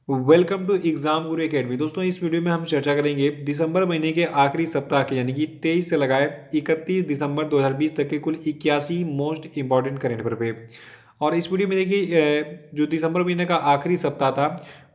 Welcome to exam Guru academy. दोस्तों, इस video में हम चर्चा करेंगे दिसंबर महीने के आखिरी सप्ताह के यानी कि 23 से लगाए 31 दिसंबर 2020 तक के कुल 81 मोस्ट इंपॉर्टेंट करेंट अफेयर पे। और इस वीडियो में देखिए जो दिसंबर महीने का आखिरी सप्ताह था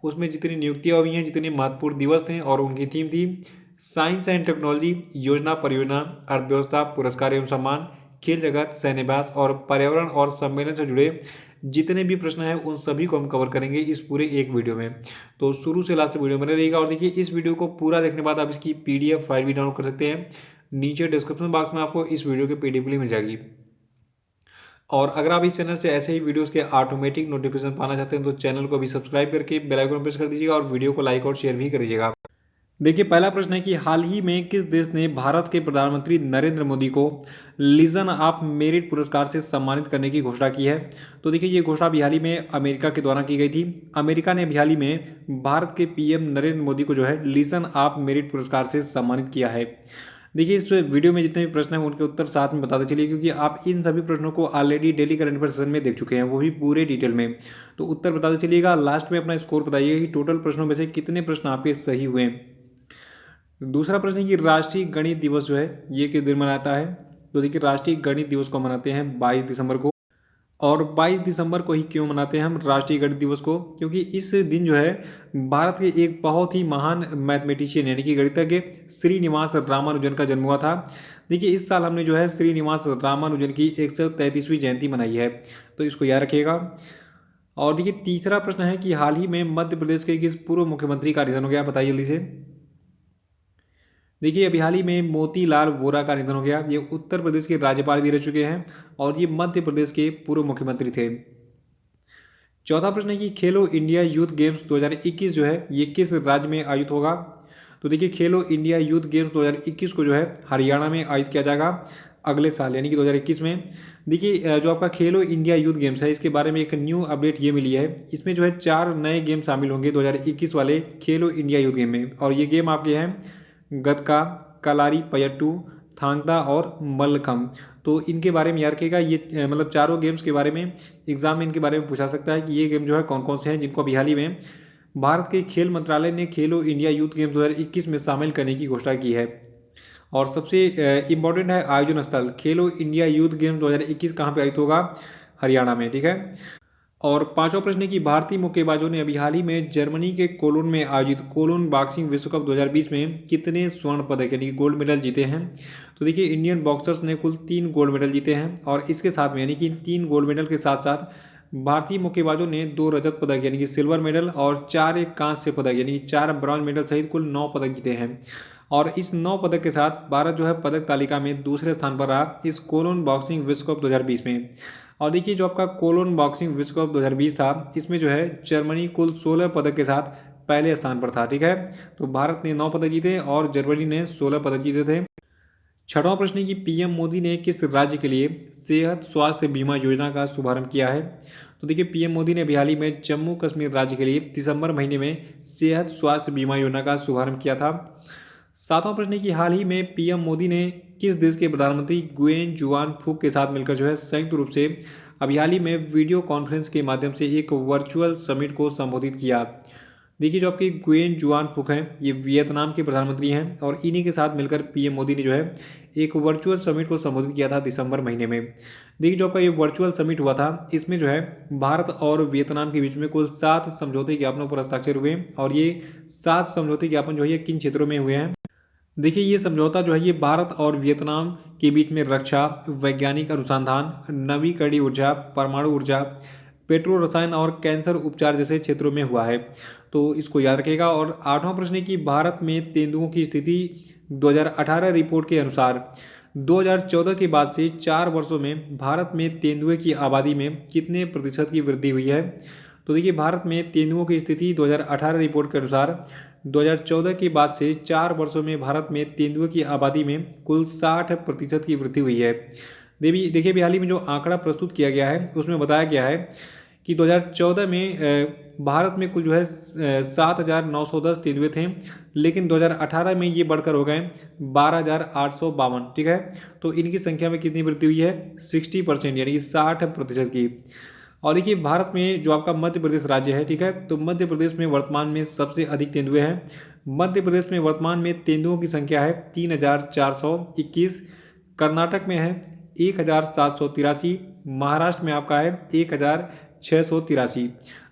उसमें जितनी नियुक्तियां हुई हैं, जितने महत्वपूर्ण दिवस थे और उनकी थीम थी साइंस एंड टेक्नोलॉजी, योजना परियोजना, अर्थव्यवस्था, पुरस्कार एवं सम्मान, खेल जगत, सैन्यवास और पर्यावरण और सम्मेलन से जुड़े जितने भी प्रश्न हैं उन सभी को हम कवर करेंगे इस पूरे एक वीडियो में। तो शुरू से लास्ट वीडियो बने रहेगा। और देखिए, इस वीडियो को पूरा देखने के बाद आप इसकी पीडीएफ फाइल भी डाउनलोड कर सकते हैं। नीचे डिस्क्रिप्शन बॉक्स में आपको इस वीडियो की पीडीएफ लिंक मिल जाएगी। और अगर आप इस चैनल से ऐसे ही वीडियोस के ऑटोमेटिक नोटिफिकेशन पाना चाहते हैं तो चैनल को भी सब्सक्राइब करके बेल आइकन प्रेस कर दीजिएगा और वीडियो को लाइक और शेयर भी कर दीजिएगा। देखिए, पहला प्रश्न है कि हाल ही में किस देश ने भारत के प्रधानमंत्री नरेंद्र मोदी को लीजन ऑफ मेरिट पुरस्कार से सम्मानित करने की घोषणा की है। तो देखिए, ये घोषणा अभी हाल ही में अमेरिका के द्वारा की गई थी। अमेरिका ने अभी हाल ही में भारत के पीएम नरेंद्र मोदी को जो है लीजन ऑफ मेरिट पुरस्कार से सम्मानित किया है। देखिए, इस वीडियो में जितने भी प्रश्न हैं उनके उत्तर साथ में बताते चलिए, क्योंकि आप इन सभी प्रश्नों को already daily current affair session में देख चुके हैं, वो भी पूरे डिटेल में। तो उत्तर बताते चलिएगा, लास्ट में अपना स्कोर बताइएगा कि टोटल प्रश्नों में से कितने प्रश्न आपके सही हुए। दूसरा प्रश्न है कि राष्ट्रीय गणित दिवस जो है ये किस दिन मनाता है। तो देखिए, राष्ट्रीय गणित दिवस को मनाते हैं 22 दिसंबर को। और 22 दिसंबर को ही क्यों मनाते हैं हम राष्ट्रीय गणित दिवस को? क्योंकि इस दिन जो है भारत के एक बहुत ही महान मैथमेटिशियन यानी कि गणितज्ञ श्रीनिवास रामानुजन का जन्म हुआ था। देखिए, इस साल हमने जो है श्रीनिवास रामानुजन की 133वीं जयंती मनाई है, तो इसको याद रखिएगा। और देखिए, तीसरा प्रश्न है कि हाल ही में मध्य प्रदेश के किस पूर्व मुख्यमंत्री का निधन हो गया, बताइए जल्दी से। देखिए, अभी हाल ही में मोतीलाल वोरा का निधन हो गया। ये उत्तर प्रदेश के राज्यपाल भी रह चुके हैं और ये मध्य प्रदेश के पूर्व मुख्यमंत्री थे। चौथा प्रश्न है कि खेलो इंडिया यूथ गेम्स 2021 जो है ये किस राज्य में आयोजित होगा। तो देखिए, खेलो इंडिया यूथ गेम्स 2021 को जो है हरियाणा में आयोजित किया जाएगा अगले साल यानी कि 2021 में। देखिए, जो आपका खेलो इंडिया यूथ गेम्स है इसके बारे में एक न्यू अपडेट ये मिली है। इसमें जो है 4 नए गेम शामिल होंगे 2021 वाले खेलो इंडिया यूथ गेम में। और ये गेम आपके हैं गतका, कलारी पयट्टू, थांगता और मल्लखम। तो इनके बारे में याद रखिएगा। ये मतलब चारों गेम्स के बारे में एग्जाम में इनके बारे में पूछा सकता है कि ये गेम जो है कौन कौन से हैं जिनको अभी हाल ही में भारत के खेल मंत्रालय ने खेलो इंडिया यूथ गेम्स 2021 में शामिल करने की घोषणा की है। और सबसे इम्पोर्टेंट है आयोजन स्थल, खेलो इंडिया यूथ गेम्स 2021 कहाँ पे आयोजित होगा? हरियाणा में, ठीक है। और पांचवा प्रश्न है कि भारतीय मुक्केबाजों ने अभी हाल ही में जर्मनी के कोलोन में आयोजित कोलोन बॉक्सिंग विश्व कप 2020 में कितने स्वर्ण पदक यानी कि गोल्ड मेडल जीते हैं। तो देखिए, इंडियन बॉक्सर्स ने कुल 3 गोल्ड मेडल जीते हैं और इसके साथ में यानी कि 3 गोल्ड मेडल के साथ साथ भारतीय मुक्केबाजों ने 2 रजत पदक यानी कि सिल्वर मेडल और 4 एक कांस्य पदक यानी कि 4 ब्रॉन्ज मेडल सहित कुल 9 पदक जीते हैं। और इस 9 पदक के साथ भारत जो है पदक तालिका में दूसरे स्थान पर रहा इस कोलोन बॉक्सिंग विश्व कप 2020 में। और देखिए, जो आपका कोलोन बॉक्सिंग विश्व कप 2020 था इसमें जो है जर्मनी कुल 16 पदक के साथ पहले स्थान पर था, ठीक है। तो भारत ने 9 पदक जीते और जर्मनी ने 16 पदक जीते थे। छठवां प्रश्न है कि पीएम मोदी ने किस राज्य के लिए सेहत स्वास्थ्य बीमा योजना का शुभारंभ किया है। तो देखिए, पीएम मोदी ने हाल ही में जम्मू कश्मीर राज्य के लिए दिसंबर महीने में सेहत स्वास्थ्य बीमा योजना का शुभारंभ किया था। सातवां प्रश्न है कि हाल ही में पीएम मोदी ने किस देश के प्रधानमंत्री गुयेन जुआन फुक के साथ मिलकर जो है संयुक्त रूप से अभी हाल ही में वीडियो कॉन्फ्रेंस के माध्यम से एक वर्चुअल समिट को संबोधित किया। देखिए, जो आपके गुयेन जुआन फुक हैं ये वियतनाम के प्रधानमंत्री हैं और इन्हीं के साथ मिलकर पीएम मोदी ने जो है एक वर्चुअल समिट को संबोधित किया था दिसंबर महीने में। देखिए, जो आपका ये वर्चुअल समिट हुआ था इसमें जो है भारत और वियतनाम के बीच में कुल 7 समझौते ज्ञापनों पर हस्ताक्षर हुए और ये 7 समझौते ज्ञापन जो है ये किन क्षेत्रों में हुए हैं। देखिए, ये समझौता जो है ये भारत और वियतनाम के बीच में रक्षा, वैज्ञानिक अनुसंधान, नवीकरणीय ऊर्जा, परमाणु ऊर्जा, पेट्रो रसायन और कैंसर उपचार जैसे क्षेत्रों में हुआ है, तो इसको याद रखिएगा। और आठवां प्रश्न है कि भारत में तेंदुओं की स्थिति 2018 रिपोर्ट के अनुसार 2014 के बाद से 4 वर्षों में भारत में तेंदुए की आबादी में कितने प्रतिशत की वृद्धि हुई है। तो देखिए, भारत में तेंदुओं की स्थिति 2018 रिपोर्ट के अनुसार 2014 के बाद से 4 वर्षों में भारत में तेंदुए की आबादी में कुल 60% की वृद्धि हुई है। देखिए, हाल ही में जो आंकड़ा प्रस्तुत किया गया है उसमें बताया गया है कि 2014 में भारत में कुल जो है 7,910 तेंदुए थे, लेकिन 2018 में ये बढ़कर हो गए 12,852, ठीक है। तो इनकी संख्या में कितनी वृद्धि हुई है? 60% यानी कि 60% की। और देखिए भारत में जो आपका मध्य प्रदेश राज्य है, ठीक है, तो मध्य प्रदेश में वर्तमान में सबसे अधिक तेंदुए हैं। मध्य प्रदेश में वर्तमान में तेंदुओं की संख्या है 3,421। कर्नाटक में है 1,783। महाराष्ट्र में आपका है 1,683।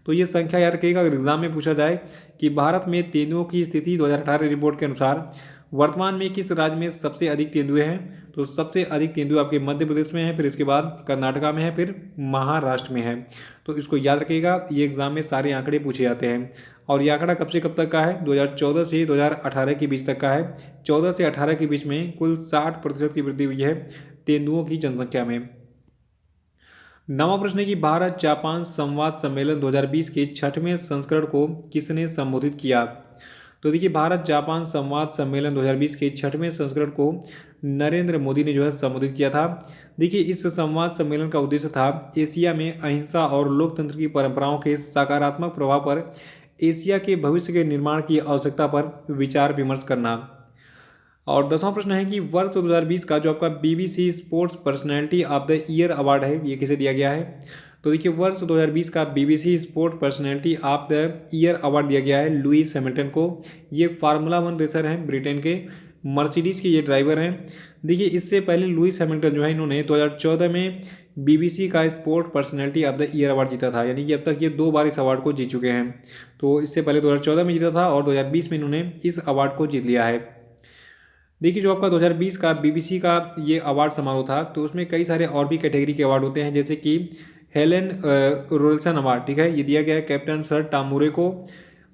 तो ये संख्या याद रखिएगा, अगर एग्जाम में पूछा जाए कि भारत में तेंदुओं की स्थिति 2018 रिपोर्ट के अनुसार वर्तमान में किस राज्य में सबसे अधिक तेंदुए हैं, तो सबसे अधिक तेंदुए आपके मध्य प्रदेश में है, फिर इसके बाद कर्नाटका में है, फिर महाराष्ट्र में है। तो इसको याद रखिएगा, ये एग्जाम में सारे आंकड़े पूछे जाते हैं। और ये आंकड़ा कब से कब तक का है, 2014 से 2018 के बीच तक का है। 14 से 18 के बीच में कुल 60% की वृद्धि हुई है तेंदुओं की जनसंख्या में। नवा प्रश्न है कि भारत जापान संवाद सम्मेलन 2020 के 6वें संस्करण को किसने संबोधित किया। तो देखिए भारत जापान संवाद सम्मेलन 2020 के 6वें संस्करण को नरेंद्र मोदी ने जो है संबोधित किया था। देखिए इस संवाद सम्मेलन का उद्देश्य था एशिया में अहिंसा और लोकतंत्र की परंपराओं के सकारात्मक प्रभाव पर एशिया के भविष्य के निर्माण की आवश्यकता पर विचार विमर्श करना। और 10वां प्रश्न है कि वर्ष 2020 का जो आपका BBC sports personality of the year award है, ये किसे दिया गया है। तो देखिए वर्ष 2020 का BBC sports personality of the year award दिया गया है लुईस हैमिल्टन को। ये फार्मूला 1 रेसर हैं, ब्रिटेन के, मर्सिडीज के ये ड्राइवर हैं। देखिए इससे पहले लुईस हैमिल्टन जो है इन्होंने 2014 में बीबीसी का sports personality of the year award जीता था, यानी कि अब तक ये 2 बार इस अवार्ड को जीत चुके हैं। तो इससे पहले 2014 में जीता था और 2020 में इन्होंने इस अवार्ड को जीत लिया है। देखिए जो आपका 2020 का बीबीसी का ये अवार्ड समारोह था, तो उसमें कई सारे और भी कैटेगरी के अवार्ड होते हैं, जैसे कि हेलेन रोल्सन अवार्ड, ठीक है, ये दिया गया है कैप्टन सर टॉम मूरे को।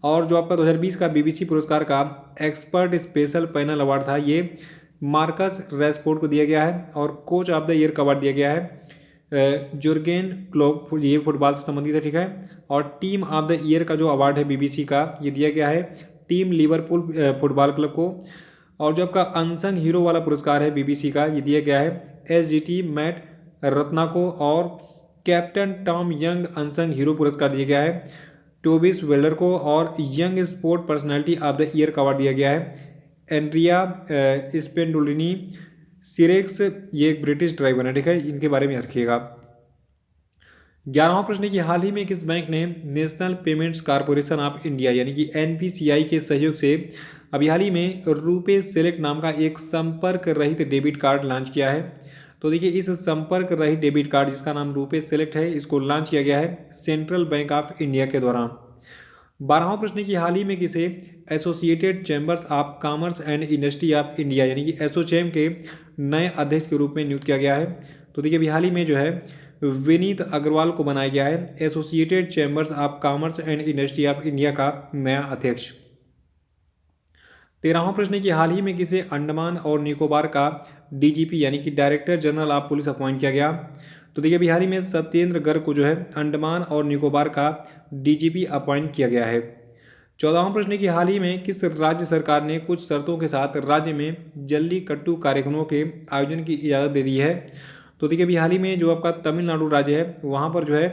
और जो आपका 2020 का बीबीसी पुरस्कार का एक्सपर्ट स्पेशल पैनल अवार्ड था, ये मार्कस रैशफोर्ड को दिया गया है। और कोच ऑफ द ईयर का अवार्ड दिया गया है जुर्गेन क्लोप, ये फुटबॉल से संबंधित है, ठीक है। और टीम ऑफ द ईयर का जो अवार्ड है बीबीसी का, ये दिया गया है टीम लिवरपूल फुटबॉल क्लब को। और जो आपका अनसंग हीरो वाला पुरस्कार है बीबीसी का, ये दिया गया है एसजीटी मैट रत्ना को। और captain Tom young unsung hero पुरस्कार दिया गया है टोबिस वेल्डर को। और young sport personality of the year का अवार्ड दिया गया है एंड्रिया स्पेंडोलिनी सिरेक्स, ये एक ब्रिटिश ड्राइवर है, ठीक है, इनके बारे में रखिएगा। 11वां प्रश्न है कि हाल ही में किस बैंक ने national payments corporation of India यानी कि एनपीसीआई के सहयोग से अभी हाल ही में रुपे सेलेक्ट नाम का एक संपर्क रहित डेबिट कार्ड लॉन्च किया है। तो देखिए इस संपर्क रहित डेबिट कार्ड जिसका नाम रुपे सेलेक्ट है, इसको लॉन्च किया गया है सेंट्रल बैंक ऑफ इंडिया के द्वारा। 12वां प्रश्न की हाल ही में किसे associated chambers of commerce and industry of India यानी कि एसोचैम के नए अध्यक्ष के रूप में नियुक्त किया गया है। तो देखिए अभी हाल ही में जो है विनीत अग्रवाल को बनाया गया है associated chambers of commerce and industry of India का नया अध्यक्ष। 13वां प्रश्न की हाल ही में किसे अंडमान और निकोबार का डीजीपी यानी कि director general of police appoint किया गया। तो देखिए अभी हाल ही में सत्येंद्र गर्ग को जो है अंडमान और निकोबार का डीजीपी अपॉइंट किया गया है। 14वां प्रश्न की हाल ही में किस राज्य सरकार ने कुछ शर्तों के साथ राज्य में जल्लीकट्टू कार्यक्रमों के आयोजन की इजाज़त दे दी है। तो देखिए अभी हाल ही में जो आपका तमिलनाडु राज्य है, वहाँ पर जो है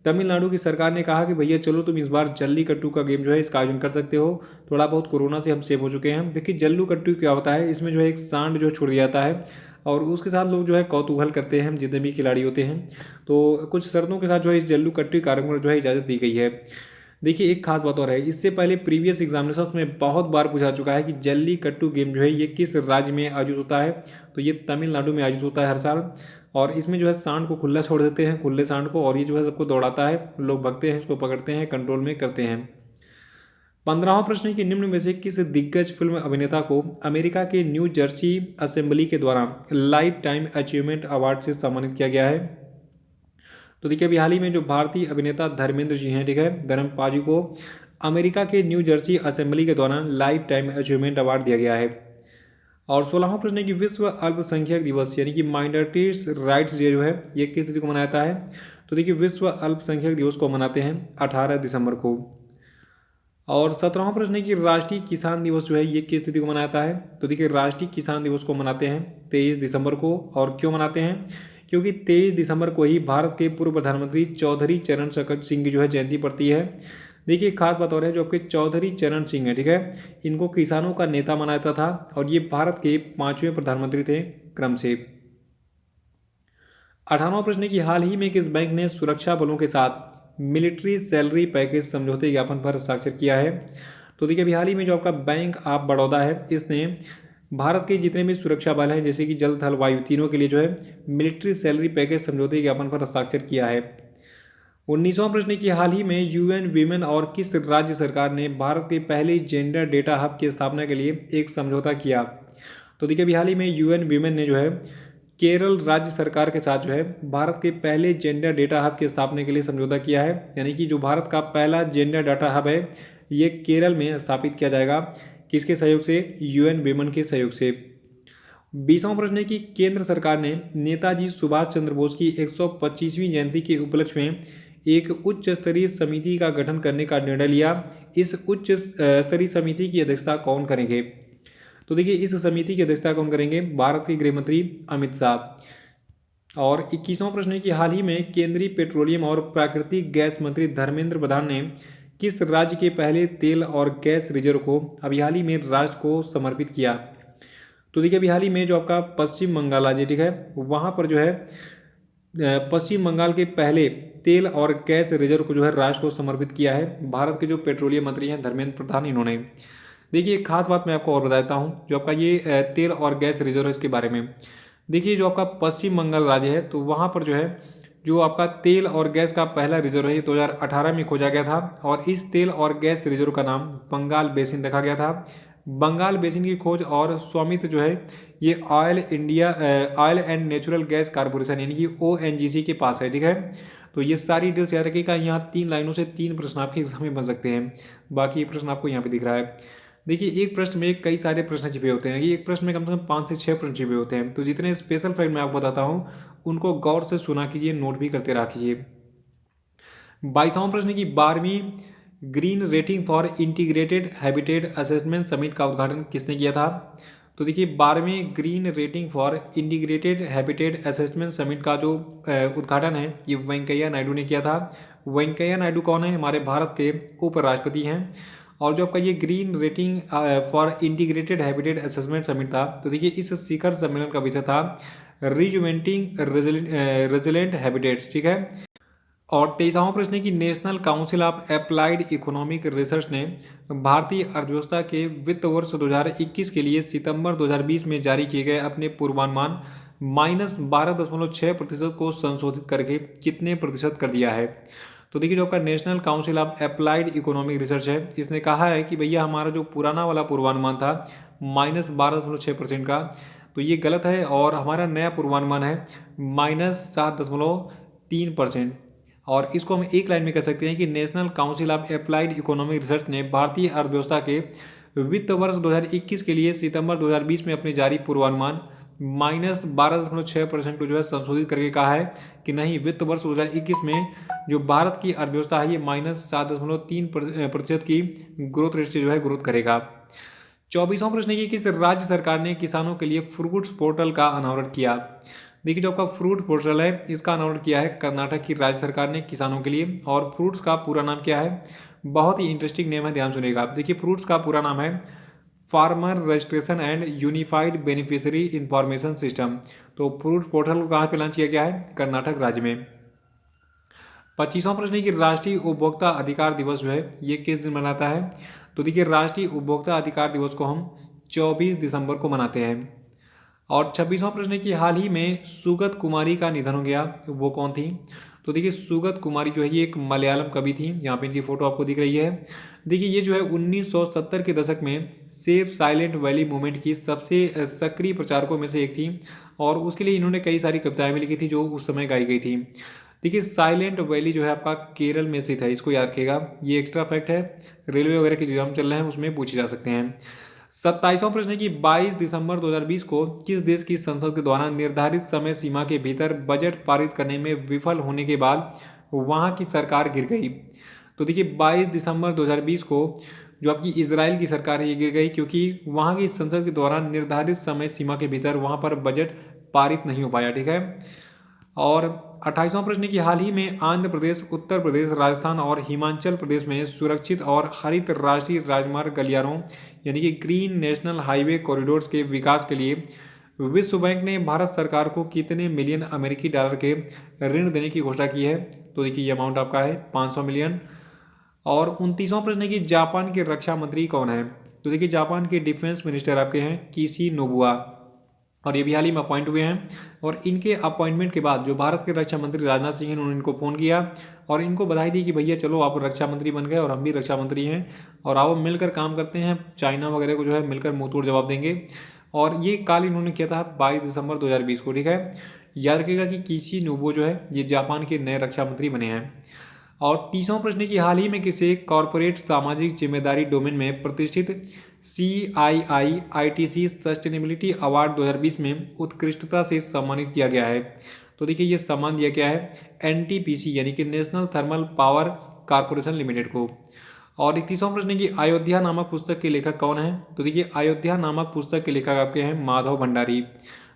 तमिलनाडु की सरकार ने कहा कि भैया चलो तुम इस बार जल्लीकट्टू का गेम जो है इसका आयोजन कर सकते हो, थोड़ा बहुत कोरोना से हम सेव हो चुके हैं। देखिए जल्लीकट्टू क्या होता है, इसमें जो है एक सांड जो छोड़ दिया जाता है और उसके साथ लोग जो है कौतूहल करते हैं जितने भी खिलाड़ी होते हैं। तो कुछ शर्तों के साथ जो है इस जल्लीकट्टू कार्यक्रम को जो है इजाज़त दी गई है। देखिए एक खास बात और है, इससे पहले प्रीवियस एग्जामिनेशंस में बहुत बार पूछा चुका है कि जल्लीकट्टू गेम जो है ये किस राज्य में आयोजित होता है। तो ये तमिलनाडु में आयोजित होता है हर साल। और इसमें जो है सांड को खुला छोड़ देते हैं, खुले सांड को, और ये जो है सबको दौड़ाता है, लोग भगते हैं, इसको पकड़ते हैं, कंट्रोल में करते हैं। 15वां प्रश्न है कि निम्न में से किस दिग्गज फिल्म अभिनेता को अमेरिका के न्यू जर्सी असेंबली के द्वारा लाइफ टाइम अचीवमेंट अवार्ड से सम्मानित किया गया है। तो देखिए अभी हाल ही में जो भारतीय अभिनेता धर्मेंद्र जी हैं, ठीक है, धर्मपाल जी को अमेरिका के न्यू जर्सी असेंबली के दौरान लाइफ टाइम अचीवमेंट अवार्ड दिया गया है। और 16वां प्रश्न है कि विश्व अल्पसंख्यक दिवस यानी कि माइनॉरिटीज राइट्स डे जो है ये किस तिथि को मनाया जाता है। तो देखिए विश्व अल्पसंख्यक दिवस को मनाते हैं 18 दिसंबर को। और 17वां प्रश्न है कि राष्ट्रीय किसान दिवस जो है ये किस तिथि को मनाया जाता है। तो देखिए राष्ट्रीय किसान दिवस को मनाते हैं 23 दिसंबर को। और क्यों मनाते हैं, क्योंकि 23 दिसंबर को ही भारत के पूर्व प्रधानमंत्री चौधरी चरण सिंह की जो है जयंती पड़ती है। देखिए खास बात और है, जो आपके चौधरी चरण सिंह है, ठीक है, इनको किसानों का नेता माना जाता था और ये भारत के 5वें प्रधानमंत्री थे क्रम से। 18वां प्रश्न है कि हाल ही में किस बैंक ने सुरक्षा बलों के साथ मिलिट्री सैलरी पैकेज समझौते ज्ञापन पर हस्ताक्षर किया है? तो देखिए अभी हाल ही में जो आपका बैंक ऑफ बड़ौदा है इसने भारत के जितने भी सुरक्षा बल हैं जैसे कि जल थल वायु तीनों के लिए जो है मिलिट्री सैलरी पैकेज समझौते ज्ञापन पर हस्ताक्षर किया है। 19वां प्रश्न है कि हाल ही में यूएन वीमेन और किस राज्य सरकार ने भारत के पहले जेंडर डेटा हब की स्थापना के लिए एक समझौता किया? तो देखिए अभी हाल ही में यूएन वीमेन ने जो है केरल राज्य सरकार के साथ जो है भारत के पहले जेंडर डेटा हब की स्थापना के लिए समझौता किया है। यानी कि जो भारत का पहला जेंडर डाटा हब है ये केरल में स्थापित किया जाएगा। किसके सहयोग से? यूएन वीमेन के सहयोग से। 20वां प्रश्न है कि केंद्र सरकार ने नेताजी सुभाष चंद्र बोस की 125वीं जयंती के उपलक्ष्य में एक उच्च स्तरीय समिति का गठन करने का निर्णय लिया। इस उच्च स्तरीय समिति की अध्यक्षता कौन करेंगे? तो देखिए इस समिति की अध्यक्षता कौन करेंगे? भारत के गृह मंत्री अमित शाह। और 21वां प्रश्न है कि हाल ही में केंद्रीय पेट्रोलियम और प्राकृतिक गैस मंत्री धर्मेंद्र प्रधान ने किस राज्य के पहले तेल और गैस रिजर्व को अभी हाल ही में राष्ट्र को समर्पित किया? तो देखिए अभी हाल ही में जो आपका पश्चिम बंगाल राज्य ठीक है वहाँ पर जो है पश्चिम बंगाल के पहले तेल और गैस रिजर्व को जो है राष्ट्र को समर्पित किया है भारत के जो पेट्रोलियम मंत्री हैं धर्मेंद्र प्रधान इन्होंने। देखिए एक खास बात मैं आपको और बता देता हूँ जो आपका ये तेल और गैस रिजर्व है इसके बारे में। देखिए जो आपका पश्चिम बंगाल राज्य है तो वहाँ पर जो है जो आपका तेल और गैस का पहला रिजर्व है ये 2018 में खोजा गया था और इस तेल और गैस रिजर्व का नाम बंगाल बेसिन रखा गया था। बंगाल बेसिन की खोज और स्वामित्व जो है ये oil and natural gas corporation यानी कि ओएनजीसी के पास है ठीक है। तो ये सारी डिटेल्स याद रखिएगा। यहाँ 3 लाइनों से 3 प्रश्न आपके एग्जाम में बन सकते हैं। बाकी ये प्रश्न आपको यहाँ पे दिख रहा है। देखिए एक प्रश्न में कई सारे प्रश्न छिपे होते हैं। ये एक प्रश्न में कम से कम 5 से 6 प्रश्न छिपे होते हैं। तो जितने स्पेशल फैक्ट मैं आपको बताता हूँ उनको गौर से सुना कीजिए, नोट भी करते रहा कीजिए। 22वां प्रश्न की 12वीं green rating for integrated habitat assessment summit का उद्घाटन किसने किया था? तो देखिए 12वीं green rating for integrated habitat assessment summit का जो उद्घाटन है ये वेंकैया नायडू ने किया था। वेंकैया नायडू कौन है? हमारे भारत के उपराष्ट्रपति हैं। और जो आपका ये green rating for integrated habitat assessment summit था तो देखिए इस शिखर सम्मेलन का विषय था रिजुवेंटिंग रेजिलेंट हैबिटेट्स ठीक है। और 23वां प्रश्न है कि national council of applied economic research ने भारतीय अर्थव्यवस्था के वित्त वर्ष 2021 के लिए सितंबर 2020 में जारी किए गए अपने पूर्वानुमान -12.6% को संशोधित करके कितने प्रतिशत कर दिया है? तो देखिए जो आपका national council of applied economic research है इसने कहा है कि भैया हमारा जो पुराना वाला पूर्वानुमान था -12.6% का तो ये गलत है और हमारा नया पूर्वानुमान है -7.3%। और इसको हम एक लाइन में कह सकते हैं कि national council of applied economic research ने भारतीय अर्थव्यवस्था के वित्त वर्ष 2021 के लिए सितंबर 2020 में अपने जारी पूर्वानुमान -12.6% को जो है संशोधित करके कहा है कि नहीं वित्त वर्ष 2021 में जो भारत की अर्थव्यवस्था है ये -7.3% की ग्रोथ रेट से जो है ग्रोथ करेगा। 24वां प्रश्न है कि किस राज्य सरकार ने किसानों के लिए फ्रूट्स पोर्टल का अनावरण किया? देखिए जो आपका फ्रूट पोर्टल है इसका अनावरण किया है कर्नाटक की राज्य सरकार ने किसानों के लिए। और फ्रूट्स का पूरा नाम क्या है? बहुत ही इंटरेस्टिंग नेम है, ध्यान सुनिएगा। देखिए फ्रूट्स का पूरा नाम है farmer registration and unified beneficiary information system. तो फ्रूट पोर्टल को कहाँ पे लॉन्च किया गया है? कर्नाटक राज्य में। 25वां प्रश्न है कि राष्ट्रीय उपभोक्ता अधिकार दिवस जो है ये किस दिन मनाता है? तो देखिए राष्ट्रीय उपभोक्ता अधिकार दिवस को हम 24 दिसंबर को मनाते हैं। और 26वां प्रश्न है कि हाल ही में सुगत कुमारी का निधन हो गया, वो कौन थी? तो देखिए सुगत कुमारी जो है ये एक मलयालम कवि थी। यहाँ पे इनकी फोटो आपको दिख रही है। देखिए ये जो है 1970 के दशक में सेव साइलेंट वैली मूवमेंट की सबसे सक्रिय प्रचारकों में से एक थी और उसके लिए इन्होंने कई सारी कविताएं भी लिखी थी जो उस समय गाई गई थी। देखिए साइलेंट वैली जो है आपका केरल में स्थित है, इसको याद रखिएगा। ये एक्स्ट्रा फैक्ट है, रेलवे वगैरह के एग्जाम चल रहे हैं उसमें पूछे जा सकते हैं। 27वां प्रश्न है कि 22 दिसंबर 2020 को किस देश की संसद के द्वारा निर्धारित समय सीमा के भीतर बजट पारित करने में विफल होने के बाद वहां की सरकार गिर गई? तो देखिए 22 दिसंबर 2020 को जो आपकी इजराइल की सरकार है ये गिर गई क्योंकि वहां की संसद के द्वारा निर्धारित समय सीमा के भीतर वहां पर बजट पारित नहीं हो पाया ठीक है। और 28वां प्रश्न है कि हाल ही में आंध्र प्रदेश, उत्तर प्रदेश, राजस्थान और हिमाचल प्रदेश में सुरक्षित और हरित राष्ट्रीय राजमार्ग गलियारों यानी कि ग्रीन नेशनल हाईवे कॉरिडोर्स के विकास के लिए विश्व बैंक ने भारत सरकार को कितने मिलियन अमेरिकी डॉलर के ऋण देने की घोषणा की है? तो देखिए ये अमाउंट आपका है 500 मिलियन। और 29वां प्रश्न है कि जापान के रक्षा मंत्री कौन है? तो देखिए जापान के डिफेंस मिनिस्टर आपके हैं किसी नोबुआ, और ये भी हाल ही में अपॉइंट हुए हैं। और इनके अपॉइंटमेंट के बाद जो भारत के रक्षा मंत्री राजनाथ सिंह हैं उन्होंने इनको फ़ोन किया और इनको बधाई दी कि भैया चलो आप रक्षा मंत्री बन गए और हम भी रक्षा मंत्री हैं और आओ मिलकर काम करते हैं, चाइना वगैरह को जो है मिलकर मुंह तोड़ जवाब देंगे। और ये कॉल इन्होंने किया था 22 दिसंबर 2020 को, ठीक है। याद रखिएगा कि किसी नोबो जो है ये जापान के नए रक्षा मंत्री बने हैं। और 30वां प्रश्न है कि हाल ही में किसे कॉरपोरेट सामाजिक जिम्मेदारी डोमेन में प्रतिष्ठित CII-ITC सस्टेनेबिलिटी अवार्ड 2020 में उत्कृष्टता से सम्मानित किया गया है? तो देखिए ये सम्मान दिया गया है NTPC यानी कि national thermal power corporation limited को। और 31वां प्रश्न है कि अयोध्या नामक पुस्तक के लेखक कौन है? तो देखिए अयोध्या नामक पुस्तक के लेखक आपके हैं माधव भंडारी।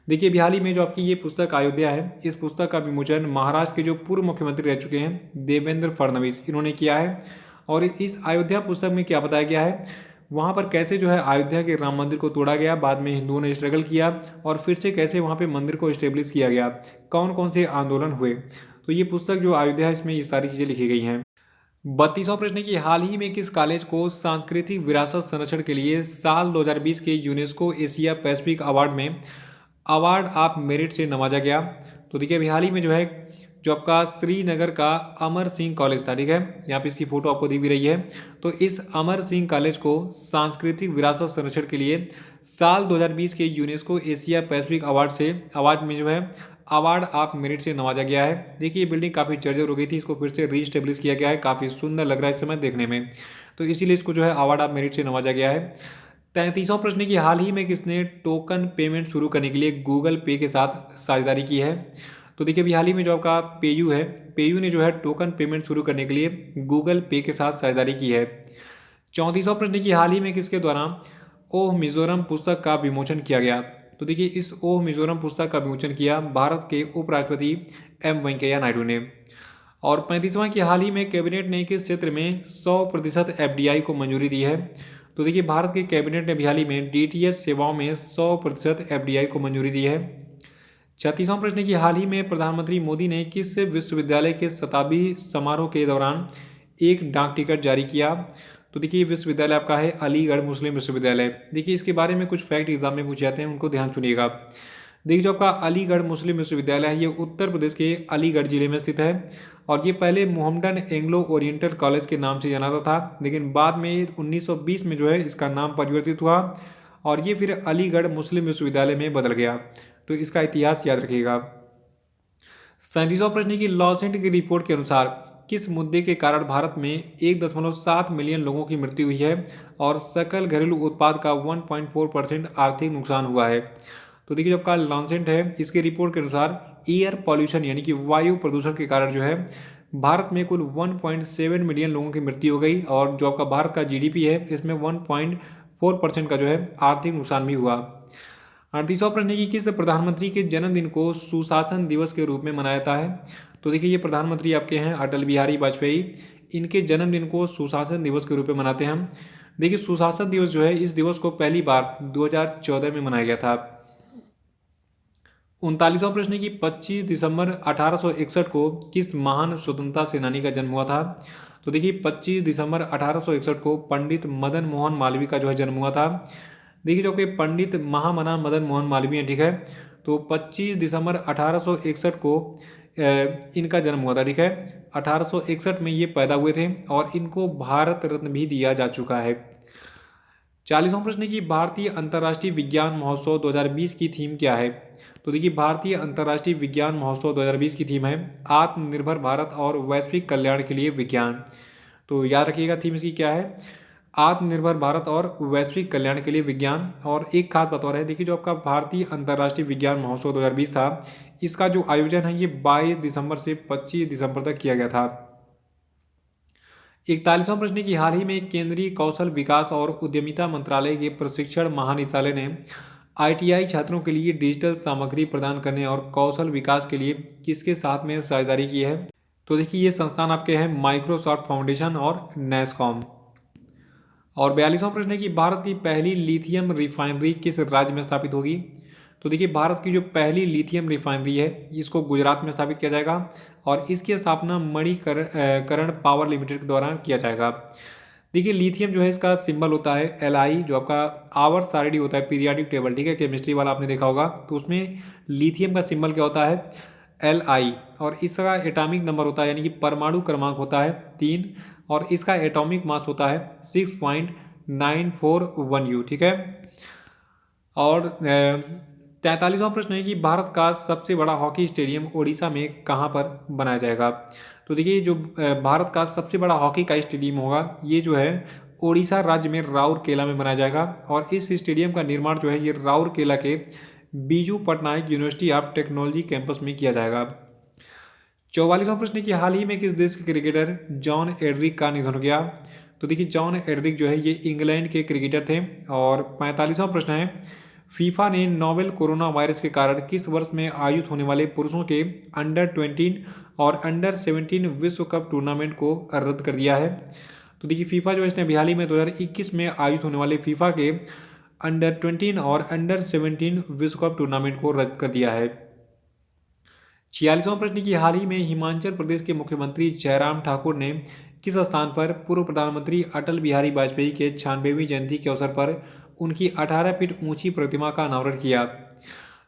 देखिए अभी हाल ही में जो आपकी ये पुस्तक अयोध्या है, इस पुस्तक का विमोचन महाराष्ट्र के जो पूर्व मुख्यमंत्री रह चुके हैं देवेंद्र फडणवीस इन्होंने किया है। और इस अयोध्या पुस्तक में क्या बताया गया है, वहाँ पर कैसे जो है अयोध्या के राम मंदिर को तोड़ा गया, बाद में हिंदुओं ने स्ट्रगल किया और फिर से कैसे वहाँ पे मंदिर को इस्टेब्लिश किया गया, कौन कौन से आंदोलन हुए। तो ये पुस्तक जो अयोध्या है इसमें ये सारी चीज़ें लिखी गई हैं। 32वां प्रश्न है कि हाल ही में किस कॉलेज को सांस्कृतिक विरासत संरक्षण के लिए साल 2020 के यूनेस्को एशिया पैसिफिक अवार्ड में अवार्ड ऑफ मेरिट से नवाजा गया? तो देखिए अभी हाल ही में जो है जो आपका श्रीनगर का अमर सिंह कॉलेज था, ठीक है, यहाँ पे इसकी फोटो आपको दी भी रही है। तो इस अमर सिंह कॉलेज को सांस्कृतिक विरासत संरक्षण के लिए साल 2020 के यूनेस्को एशिया पैसिफिक अवार्ड में जो है अवार्ड ऑफ मेरिट से नवाजा गया है। देखिए ये बिल्डिंग काफ़ी जर्जर हो गई थी, इसको फिर से रीस्टेब्लिश किया गया है, काफ़ी सुंदर लग रहा है इस समय देखने में, तो इसीलिए इसको जो है अवार्ड ऑफ मेरिट से नवाजा गया है। 33वां प्रश्न है कि हाल ही में किसने टोकन पेमेंट शुरू करने के लिए गूगल पे के साथ साझेदारी की है? तो देखिए अभी हाल ही में जो आपका पेयू है, पेयू ने जो है टोकन पेमेंट शुरू करने के लिए गूगल पे के साथ साझेदारी की है। 34वां प्रश्न है कि हाल ही में किसके द्वारा ओह मिजोरम पुस्तक का विमोचन किया गया? तो देखिए इस ओह मिजोरम पुस्तक का विमोचन किया भारत के उपराष्ट्रपति वेंकैया नायडू ने। और 35वां कि हाल ही में कैबिनेट ने किस क्षेत्र में 100% FDI को मंजूरी दी है? तो देखिए भारत के कैबिनेट ने हाल ही में DTH सेवाओं में 100% FDI को मंजूरी दी है। 36वां प्रश्न है कि हाल ही में प्रधानमंत्री मोदी ने किस विश्वविद्यालय के शताब्दी समारोह के दौरान एक डाक टिकट जारी किया? तो देखिए विश्वविद्यालय आपका है अलीगढ़ मुस्लिम विश्वविद्यालय। देखिए इसके बारे में कुछ फैक्ट एग्जाम में पूछे जाते हैं, उनको ध्यान सुनिएगा। देखिए जो आपका अलीगढ़ मुस्लिम विश्वविद्यालय है ये उत्तर प्रदेश के अलीगढ़ जिले में स्थित है और ये पहले मोहम्मडन एंग्लो ओरिएंटल कॉलेज के नाम से जाना जाता था, लेकिन बाद में 1920 में जो है इसका नाम परिवर्तित हुआ और ये फिर अलीगढ़ मुस्लिम विश्वविद्यालय में बदल गया। तो इसका इतिहास याद रखिएगा। 37वां प्रश्न की लॉसेंट की रिपोर्ट के अनुसार किस मुद्दे के कारण भारत में 1.7 मिलियन लोगों की मृत्यु हुई है और सकल घरेलू उत्पाद का 1.4% आर्थिक नुकसान हुआ है? तो देखिए जो आपका लॉन्सेंट है इसके रिपोर्ट के अनुसार एयर पॉल्यूशन यानी कि वायु प्रदूषण के कारण जो है भारत में कुल 1.7 मिलियन लोगों की मृत्यु हो गई और जो आपका भारत का GDP है इसमें 1.4% का जो है आर्थिक नुकसान भी हुआ। 38वां प्रश्न है कि किस प्रधानमंत्री के जन्मदिन को सुशासन दिवस के रूप में मनाया जाता है? तो देखिए ये प्रधानमंत्री आपके हैं अटल बिहारी वाजपेयी, इनके जन्मदिन को सुशासन दिवस के रूप में मनाते हैं हम। देखिए सुशासन दिवस जो है इस दिवस को पहली बार 2014 में मनाया गया था। 39वां प्रश्न है कि 25 दिसंबर 1861 को किस महान स्वतंत्रता सेनानी का जन्म हुआ था? तो देखिए 25 दिसंबर 1861 को पंडित मदन मोहन मालवीय का जो है जन्म हुआ था। देखिए जो कि पंडित महामना मदन मोहन मालवीय हैं, ठीक है, तो 25 दिसंबर 1861 को इनका जन्म हुआ था, ठीक है। 1861 में ये पैदा हुए थे और इनको भारत रत्न भी दिया जा चुका है। 40वां प्रश्न है कि भारतीय अंतर्राष्ट्रीय विज्ञान महोत्सव 2020 की थीम क्या है? तो देखिए भारतीय अंतर्राष्ट्रीय विज्ञान महोत्सव 2020 की थीम है आत्मनिर्भर भारत और वैश्विक कल्याण के लिए विज्ञान। तो याद रखिएगा थीम इसकी क्या है, आत्मनिर्भर भारत और वैश्विक कल्याण के लिए विज्ञान। और एक खास बात और है, देखिए जो आपका भारतीय अंतर्राष्ट्रीय विज्ञान महोत्सव 2020 था इसका जो आयोजन है ये 22 दिसंबर से 25 दिसंबर तक किया गया था। 41वां प्रश्न है कि हाल ही में केंद्रीय कौशल विकास और उद्यमिता मंत्रालय के प्रशिक्षण महानिदेशालय ने ITI छात्रों के लिए डिजिटल सामग्री प्रदान करने और कौशल विकास के लिए किसके साथ में साझेदारी की है? तो देखिए ये संस्थान आपके हैं माइक्रोसॉफ्ट फाउंडेशन और नेस्कॉम। और 42वां प्रश्न है कि भारत की पहली लिथियम रिफाइनरी किस राज्य में स्थापित होगी? तो देखिए भारत की जो पहली लिथियम रिफाइनरी है इसको गुजरात में स्थापित किया जाएगा और इसकी स्थापना मणिकरण पावर लिमिटेड के द्वारा किया जाएगा। देखिए लिथियम जो है इसका सिंबल होता है Li, जो आपका आवर्त सारणी होता है, पीरियाडिक टेबल, ठीक है, केमिस्ट्री वाला आपने देखा होगा, तो उसमें लिथियम का सिंबल क्या होता है, Li। और इसका एटॉमिक नंबर होता है यानी कि परमाणु क्रमांक होता है 3 और इसका एटॉमिक मास होता है 6.941U, ठीक है। और 43वां प्रश्न है कि भारत का सबसे बड़ा हॉकी स्टेडियम ओडिशा में कहाँ पर बनाया जाएगा। तो देखिए जो भारत का सबसे बड़ा हॉकी का स्टेडियम होगा ये जो है ओडिशा राज्य में राउरकेला में बनाया जाएगा और इस स्टेडियम का निर्माण जो है ये राउरकेला के Biju Patnaik university of technology campus में किया जाएगा। 44वां प्रश्न है कि हाल ही में किस देश के क्रिकेटर जॉन एडरिक का निधन हो गया। तो देखिए जॉन एडरिक जो है ये इंग्लैंड के क्रिकेटर थे। और 45वां प्रश्न है फीफा ने नोवेल कोरोना वायरस के कारण किस वर्ष में आयोजित होने वाले पुरुषों के अंडर-20 और अंडर-17 विश्व कप टूर्नामेंट को रद्द कर दिया है। तो देखिए फीफा जो है इसने हाल ही में 2021 में आयोजित होने वाले फीफा के अंडर-20 और अंडर-17 विश्व कप टूर्नामेंट को रद्द कर दिया है। 46वां प्रश्न की हाल ही में हिमाचल प्रदेश के मुख्यमंत्री जयराम ठाकुर ने किस स्थान पर पूर्व प्रधानमंत्री अटल बिहारी वाजपेयी के 96वीं जयंती के अवसर पर उनकी 18 फीट ऊंची प्रतिमा का अनावरण किया।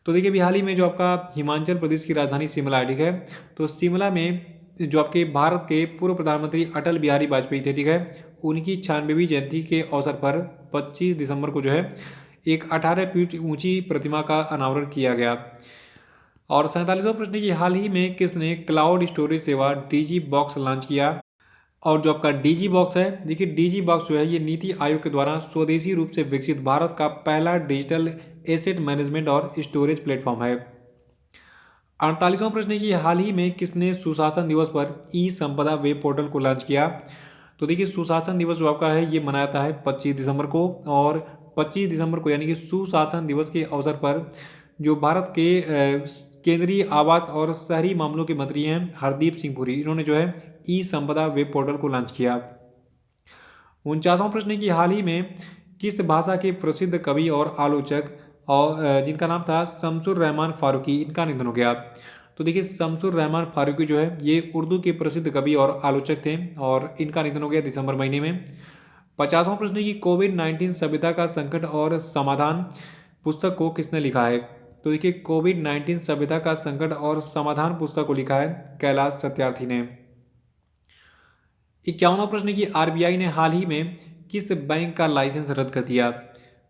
तो देखिए अभी हाल ही में जो आपका हिमाचल प्रदेश की राजधानी शिमला है, ठीक है, तो शिमला में जो आपके भारत के पूर्व प्रधानमंत्री अटल बिहारी वाजपेयी थे, ठीक है, उनकी 96वीं जयंती के अवसर पर 25 दिसंबर को जो है एक 18 फीट ऊंची प्रतिमा का अनावरण किया गया। और 47वां प्रश्न की हाल ही में किसने क्लाउड स्टोरेज सेवा डीजी बॉक्स लॉन्च किया। और जो आपका डीजी बॉक्स है, देखिए डीजी बॉक्स जो है ये नीति आयोग के द्वारा स्वदेशी रूप से विकसित भारत का पहला डिजिटल एसेट मैनेजमेंट और स्टोरेज प्लेटफॉर्म है। 48वां प्रश्न है कि हाल ही में किसने सुशासन दिवस पर ई संपदा वेब पोर्टल को लॉन्च किया। तो देखिए सुशासन दिवस जो आपका है ये मनाया जाता है 25 दिसंबर को और 25 दिसंबर को यानी कि सुशासन दिवस के अवसर पर जो भारत के केंद्रीय आवास और शहरी मामलों के मंत्री हैं हरदीप सिंह पुरी, इन्होंने जो है ई संपदा वेब पोर्टल को लॉन्च किया। 49वां प्रश्न है कि हाल ही में किस भाषा के प्रसिद्ध कवि और आलोचक और जिनका नाम था शमसुर रहमान फारूकी, इनका निधन हो गया। तो देखिए शमसुर रहमान फारूकी जो है ये उर्दू के प्रसिद्ध कवि और आलोचक थे और इनका निधन हो गया दिसंबर महीने में। 50वां प्रश्न है कि कोविड-19 सभ्यता का संकट और समाधान पुस्तक को किसने लिखा है। तो देखिए कोविड-19 सभ्यता का संकट और समाधान पुस्तक को लिखा है कैलाश सत्यार्थी ने। 51वां प्रश्न की आरबीआई ने हाल ही में किस बैंक का लाइसेंस रद्द कर दिया।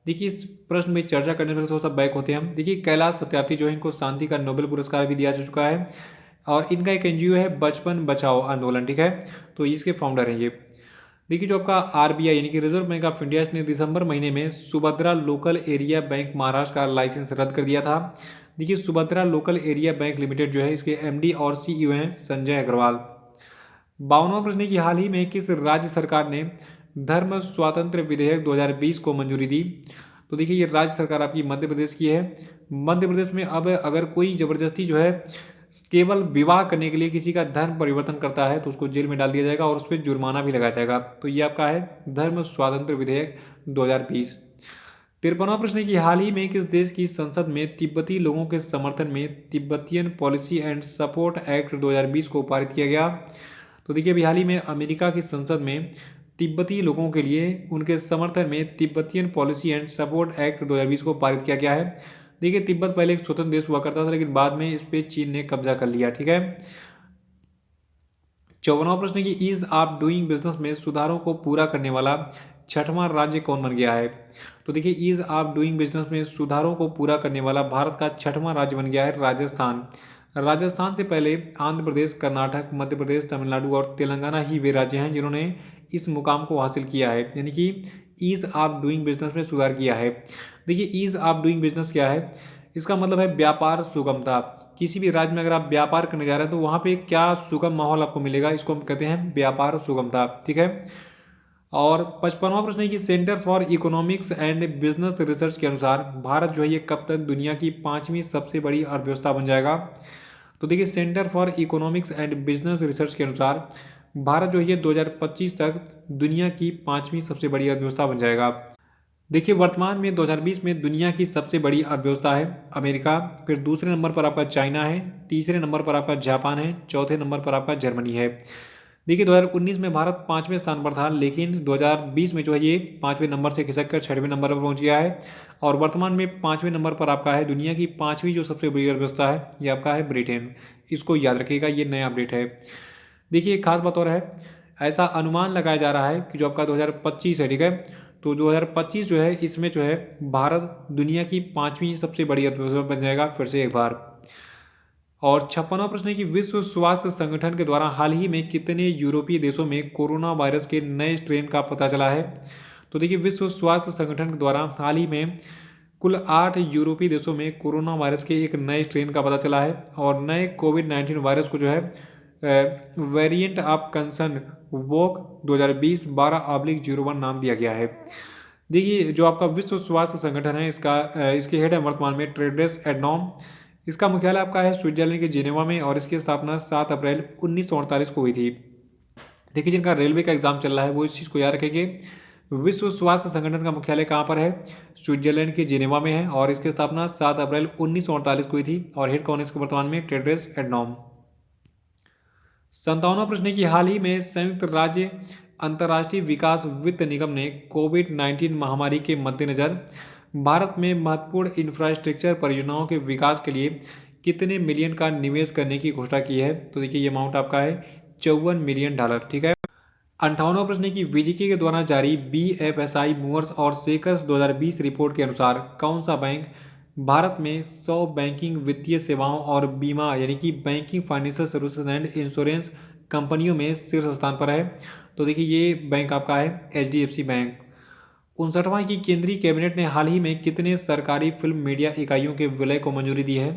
देखिए इस प्रश्न में चर्चा करने वाले वो सब बैंक होते हैं। देखिए कैलाश सत्यार्थी जो है इनको शांति का नोबेल पुरस्कार भी दिया जा चुका है और इनका एक एनजीओ है बचपन बचाओ आंदोलन, ठीक है, तो इसके फाउंडर हैं ये। देखिए जो आपका आरबीआई यानी कि रिजर्व बैंक ऑफ इंडिया ने दिसंबर महीने में Subhadra local area bank Maharashtra का लाइसेंस रद्द कर दिया था। देखिए Subhadra local area bank limited जो है इसके एमडी और सीईओ हैं संजय अग्रवाल। 52वां प्रश्न है कि हाल ही में किस राज्य सरकार ने धर्म स्वातंत्र्य विधेयक 2020 को मंजूरी दी। तो देखिए ये राज्य सरकार आपकी मध्य प्रदेश की है। मध्य प्रदेश में अब अगर कोई जबरदस्ती जो है केवल विवाह करने के लिए किसी का धर्म परिवर्तन करता है तो उसको जेल में डाल दिया जाएगा और उस पर जुर्माना भी लगाया जाएगा। तो ये आपका है धर्म स्वातंत्र्य विधेयक 2020। 53वां प्रश्न है कि हाल ही में किस देश की संसद में तिब्बती लोगों के समर्थन में Tibetan policy and support act 2020 को पारित किया गया। तो देखिए अभी हाल ही में अमेरिका की संसद में तिब्बती लोगों के लिए उनके समर्थन में Tibetan policy and support act 2020 को पारित किया गया है। देखिए तिब्बत पहले एक स्वतंत्र देश हुआ करता था लेकिन बाद में इस पे चीन ने कब्जा कर लिया, ठीक है। 54वां प्रश्न की ईज ऑफ डूइंग बिजनेस में सुधारों को पूरा करने वाला छठवां राज्य कौन बन गया है। तो देखिए ईज ऑफ डूइंग बिजनेस में सुधारों को पूरा करने वाला भारत का छठवां राज्य बन गया है राजस्थान। राजस्थान से पहले आंध्र प्रदेश, कर्नाटक, मध्य प्रदेश, तमिलनाडु और तेलंगाना ही वे राज्य हैं जिन्होंने इस मुकाम को हासिल किया है यानी कि ईज ऑफ डूइंग बिजनेस में सुधार किया है। देखिए ईज ऑफ डूइंग बिजनेस क्या है, इसका मतलब है व्यापार सुगमता। किसी भी राज्य में अगर आप व्यापार करने जा रहे हैं तो वहाँ पे क्या सुगम माहौल आपको मिलेगा, इसको हम कहते हैं व्यापार सुगमता, ठीक है। और 55वां प्रश्न है कि centre for economics and business research के अनुसार भारत जो है ये कब तक दुनिया की 5वीं सबसे बड़ी अर्थव्यवस्था बन जाएगा। तो देखिए centre for economics and business research के अनुसार भारत जो है 2025 तक दुनिया की 5वीं सबसे बड़ी अर्थव्यवस्था बन जाएगा। देखिए वर्तमान में 2020 में दुनिया की सबसे बड़ी अर्थव्यवस्था है अमेरिका, फिर दूसरे नंबर पर आपका चाइना है, तीसरे नंबर पर आपका जापान है, चौथे नंबर पर आपका जर्मनी है। देखिए 2019 में भारत 5वें स्थान पर था, लेकिन 2020 में जो है ये 5वें नंबर से खिसक कर 6वें नंबर पर पहुंच गया है और वर्तमान में 5वें नंबर पर आपका है दुनिया की 5वीं जो सबसे बड़ी अर्थव्यवस्था है ये आपका है ब्रिटेन। इसको याद रखिएगा, ये नया अपडेट है। देखिए एक खास बात और है, ऐसा अनुमान लगाया जा रहा है कि जो आपका 2025 है, ठीक है, तो 2025 जो है इसमें जो है भारत दुनिया की 5वीं सबसे बड़ी अर्थव्यवस्था बन जाएगा फिर से एक बार। और 56वां प्रश्न है कि विश्व स्वास्थ्य संगठन के द्वारा हाल ही में कितने यूरोपीय देशों में कोरोना वायरस के नए स्ट्रेन का पता चला है। तो देखिए विश्व स्वास्थ्य संगठन के द्वारा हाल ही में कुल 8 यूरोपीय देशों में कोरोना वायरस के एक नए स्ट्रेन का पता चला है और नए कोविड-19 वायरस को जो है वेरिएंट ऑफ कंसर्न वोक 2020-12/01 नाम दिया गया है। देखिए जो आपका विश्व स्वास्थ्य संगठन है इसके हेड है वर्तमान में टेड्रोस एडनॉम। इसका मुख्यालय आपका है स्विट्जरलैंड के जिनेवा में और इसकी स्थापना 7 अप्रैल 1948 को हुई थी। देखिए जिनका रेलवे का एग्जाम चल रहा है वो इस चीज़ को याद रखेंगे। विश्व स्वास्थ्य संगठन का मुख्यालय कहाँ पर है? स्विट्जरलैंड के जिनेवा में है और इसकी स्थापना 7 अप्रैल 1948 को हुई थी और हेड कौन है इसके वर्तमान में? Tedros Adhanom. 57वां प्रश्न है कि हाल ही में संयुक्त राज्य अंतर्राष्ट्रीय विकास वित्त निगम ने कोविड-19 महामारी के मद्देनज़र भारत में महत्वपूर्ण इंफ्रास्ट्रक्चर परियोजनाओं के विकास के लिए कितने मिलियन का निवेश करने की घोषणा की है। तो देखिए ये अमाउंट आपका है $54 मिलियन, ठीक है। 58वां प्रश्न है कि विजिकी के द्वारा जारी BFSI मूवर्स और शेकर्स 2020 रिपोर्ट के अनुसार कौन सा बैंक भारत में 100 बैंकिंग वित्तीय सेवाओं और बीमा यानी कि banking financial services and insurance कंपनियों में शीर्ष स्थान पर है। तो देखिए ये बैंक आपका है HDFC बैंक। 59वां की केंद्रीय कैबिनेट ने हाल ही में कितने सरकारी फिल्म मीडिया इकाइयों के विलय को मंजूरी दी है।